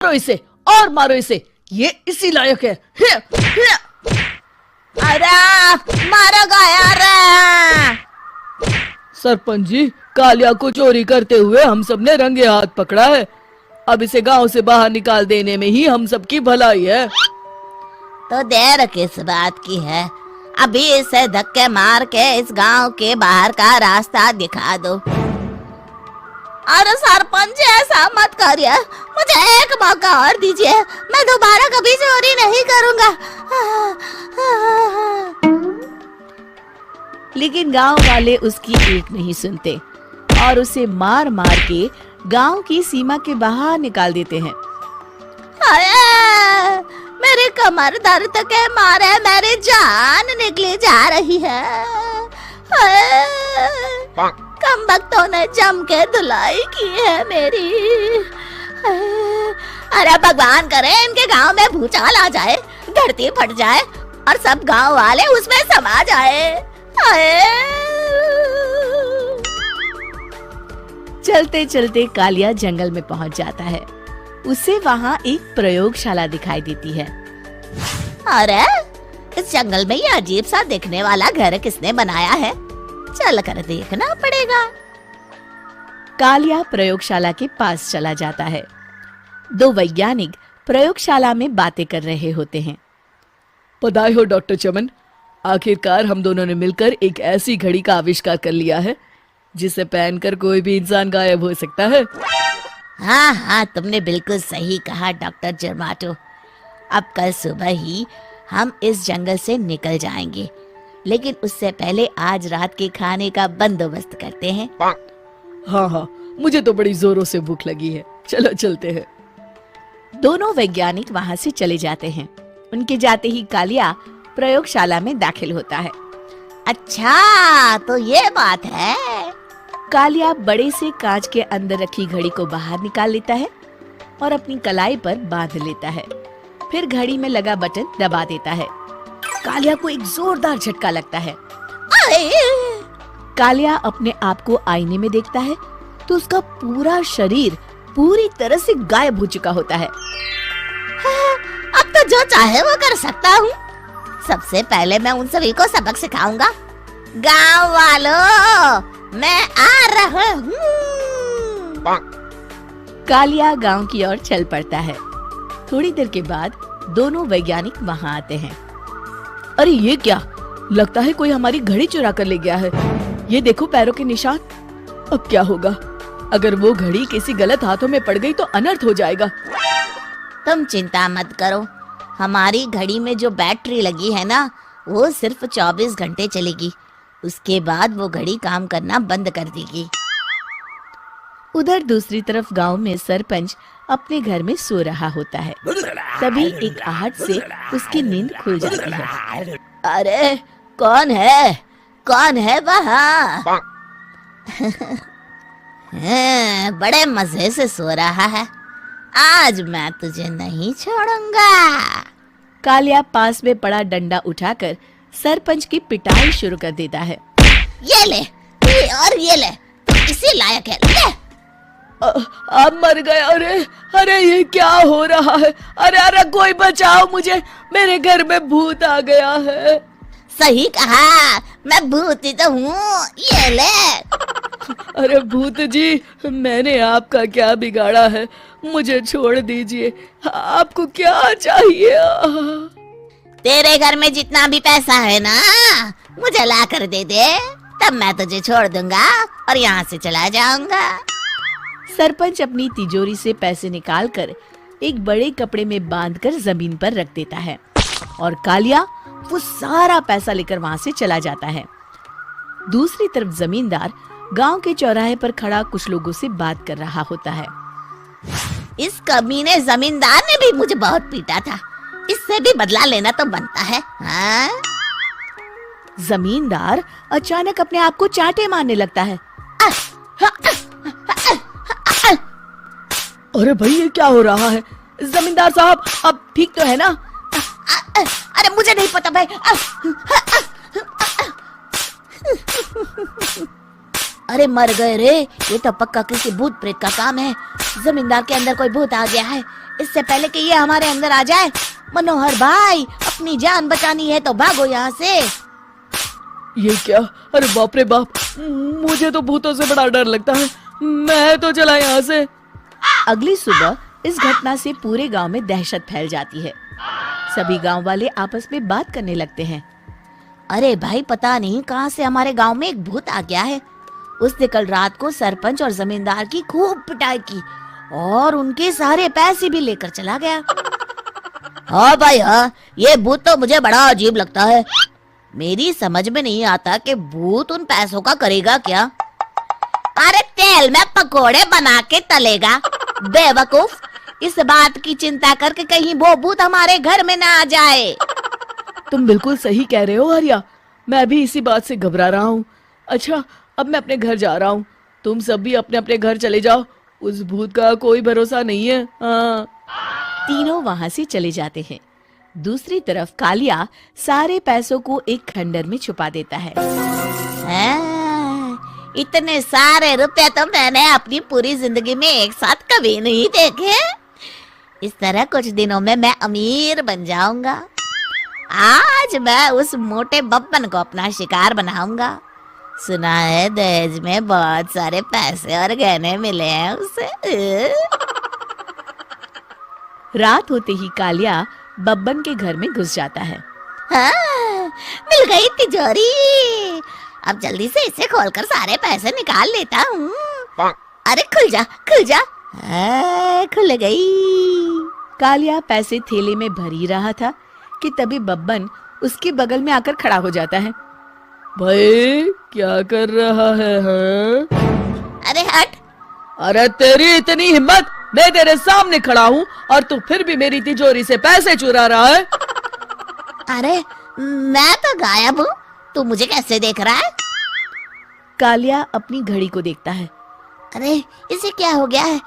मारो इसे और मारो इसे, ये इसी लायक है। अरे मारो यार। सरपंच जी, कालिया को चोरी करते हुए हम सब ने रंगे हाथ पकड़ा है। अब इसे गांव से बाहर निकाल देने में ही हम सबकी भलाई है। तो देर किस बात की है, अभी इसे धक्के मार के इस गांव के बाहर का रास्ता दिखा दो। अरे सरपंच जी, ऐसा मत करिए, मुझे एक मौका और दीजिए, मैं दोबारा कभी चोरी नहीं करूंगा। लेकिन गांव वाले उसकी एक नहीं सुनते और उसे मार मार के गांव की सीमा के बाहर निकाल देते हैं। अरे मेरी कमर दर्द के मारे मेरी जान निकली जा रही है। कमबख्तों ने जम के धुलाई की है मेरी। अरे भगवान करे इनके गांव में भूचाल आ जाए, धरती फट जाए और सब गांव वाले उसमें समा जाए। चलते चलते कालिया जंगल में पहुंच जाता है। उसे वहाँ एक प्रयोगशाला दिखाई देती है। अरे इस जंगल में ये अजीब सा दिखने वाला घर किसने बनाया है, चल कर देखना पड़ेगा। कालिया प्रयोगशाला के पास चला जाता है। दो वैज्ञानिक प्रयोगशाला में बातें कर रहे होते हैं। बधाई हो डॉक्टर चमन, आखिरकार हम दोनों ने मिलकर एक ऐसी घड़ी का आविष्कार कर लिया है जिसे पहनकर कोई भी इंसान गायब हो सकता है। हाँ हाँ, तुमने बिल्कुल सही कहा डॉक्टर जर्माटो। अब कल सुबह ही हम इस जंगल से निकल जाएंगे, लेकिन उससे पहले आज रात के खाने का बंदोबस्त करते हैं। हाँ हाँ, मुझे तो बड़ी जोरों से भूख लगी है, चलो चलते हैं। दोनों वैज्ञानिक वहाँ से चले जाते हैं। उनके जाते ही कालिया प्रयोगशाला में दाखिल होता है। अच्छा तो ये बात है। कालिया बड़े से कांच के अंदर रखी घड़ी को बाहर निकाल लेता है और अपनी कलाई पर बांध लेता है। फिर घड़ी में लगा बटन दबा देता है। कालिया को एक जोरदार झटका लगता है। कालिया अपने आप को आईने में देखता है तो उसका पूरा शरीर पूरी तरह से गायब हो चुका होता है। अब तो जो चाहे वो कर सकता हूँ। सबसे पहले मैं उन सभी को सबक सिखाऊंगा। गांव वालों, मैं आ रहा हूँ। कालिया गांव की ओर चल पड़ता है। थोड़ी देर के बाद दोनों वैज्ञानिक वहां आते हैं। अरे ये क्या, लगता है कोई हमारी घड़ी चुरा कर ले गया है। ये देखो पैरों के निशान। अब क्या होगा, अगर वो घड़ी किसी गलत हाथों में पड़ गई तो अनर्थ हो जाएगा। तुम चिंता मत करो, हमारी घड़ी में जो बैटरी लगी है ना, वो सिर्फ 24 घंटे चलेगी। उसके बाद वो घड़ी काम करना बंद कर देगी। उधर दूसरी तरफ गांव में सरपंच अपने घर में सो रहा होता है। तभी एक आहट से उसकी नींद खुल जाती है। अरे कौन है, कौन है वहाँ? बड़े मजे से सो रहा है, आज मैं तुझे नहीं छोड़ूंगा। कालिया पास में पड़ा डंडा उठाकर सरपंच की पिटाई शुरू कर देता है। ये ले, ये और ये ले, तू इसी लायक है, ले। आप मर गए। अरे अरे ये क्या हो रहा है? अरे अरे कोई बचाओ मुझे, मेरे घर में भूत आ गया है। सही कहा, मैं भूत ही तो हूँ, ये ले। अरे भूत जी, मैंने आपका क्या बिगाड़ा है, मुझे छोड़ दीजिए। आपको क्या चाहिए? तेरे घर में जितना भी पैसा है ना, मुझे ला कर दे दे, तब मैं तुझे छोड़ दूंगा और यहाँ से चला जाऊंगा। सरपंच अपनी तिजोरी से पैसे निकालकर एक बड़े कपड़े में बांधकर जमीन पर रख देता है और कालिया वो सारा पैसा लेकर वहाँ से चला जाता है। दूसरी तरफ जमींदार गांव के चौराहे पर खड़ा कुछ लोगों से बात कर रहा होता है। इस कमीने जमींदार ने भी मुझे बहुत पीटा था, इससे भी बदला लेना तो बनता है। हाँ? जमींदार अचानक अपने आप को चांटे मारने लगता है। अरे भाई ये क्या हो रहा है? जमींदार साहब अब ठीक तो है ना? अरे मुझे नहीं पता भाई। अरे मर गए रे, ये तो पक्का किसी भूत प्रेत का काम है। जमींदार के अंदर कोई भूत आ गया है, इससे पहले कि ये हमारे अंदर आ जाए। मनोहर भाई, अपनी जान बचानी है तो भागो यहाँ से। ये क्या? अरे बाप रे बाप, मुझे तो भूतों से बड़ा डर लगता है। मैं तो चला यहाँ से। अगली सुबह इस घटना से पूरे गांव में दहशत फैल जाती है। सभी गांव वाले आपस में बात करने लगते हैं। अरे भाई, पता नहीं कहाँ से हमारे गांव में एक भूत आ गया है। उसने कल रात को सरपंच और जमींदार की खूब पिटाई की और उनके सारे पैसे भी लेकर चला गया। हाँ भाई हाँ, ये भूत तो मुझे बड़ा अजीब लगता है। मेरी समझ में नहीं आता कि भूत उन पैसों का करेगा क्या। अरे तेल में पकोड़े बना के तलेगा बेवकूफ। इस बात की चिंता करके कहीं वो भूत हमारे घर में ना आ जाए। तुम बिल्कुल सही कह रहे हो आर्या, मैं भी इसी बात से घबरा रहा हूँ। अच्छा, अब मैं अपने घर जा रहा हूँ। तुम सब भी अपने अपने घर चले जाओ। उस भूत का कोई भरोसा नहीं है। हाँ। तीनों वहां से चले जाते हैं। दूसरी तरफ कालिया सारे पैसों को एक खंडर में छुपा देता है। इतने सारे रुपए तो मैंने अपनी पूरी जिंदगी में एक साथ कभी नहीं देखे। इस तरह कुछ दिनों में मैं अमीर बन जाऊंगा। आज मैं उस मोटे बब्बन को अपना शिकार बनाऊंगा। सुना है दहेज में बहुत सारे पैसे और गहने मिले हैं उसे। रात होते ही कालिया बब्बन के घर में घुस जाता है। हाँ, मिल गई तिजोरी। अब जल्दी से इसे खोलकर सारे पैसे निकाल लेता हूँ। अरे खुल जा, खुल जा। हाँ, खुल गई। कालिया पैसे थैले में भर ही रहा था कि तभी बब्बन उसके बगल में आकर खड़ा हो जाता है। भाई क्या कर रहा है? हाँ? अरे हट। अरे तेरी इतनी हिम्मत! मैं तेरे सामने खड़ा हूँ और तू फिर भी मेरी तिजोरी से पैसे चुरा रहा है। अरे मैं तो गायब हूँ, तू मुझे कैसे देख रहा है? कालिया अपनी घड़ी को देखता है। अरे इसे क्या हो गया है?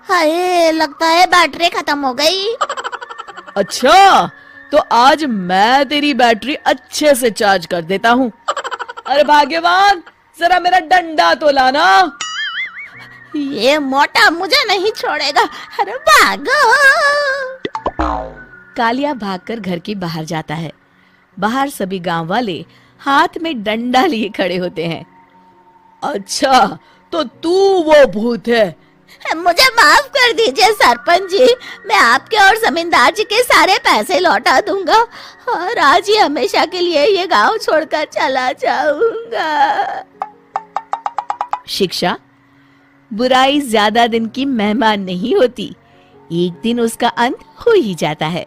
हाय, लगता है बैटरी खत्म हो गई। अच्छा, तो आज मैं तेरी बैटरी अच्छे से चार्ज कर देता हूँ। अरे भाग्यवान, जरा मेरा डंडा तो लाना। ये मोटा मुझे नहीं छोड़ेगा। अरे भागो। कालिया भागकर घर के बाहर जाता है। बाहर सभी गांव वाले हाथ में डंडा लिए खड़े होते हैं। अच्छा, तो तू वो भूत है? मुझे माफ कर दीजिए सरपंच जी, मैं आपके और जमींदार जी के सारे पैसे लौटा दूंगा और आज ही हमेशा के लिए ये गांव छोड़कर चला जाऊंगा। शिक्षा: बुराई ज्यादा दिन की मेहमान नहीं होती, एक दिन उसका अंत हो ही जाता है।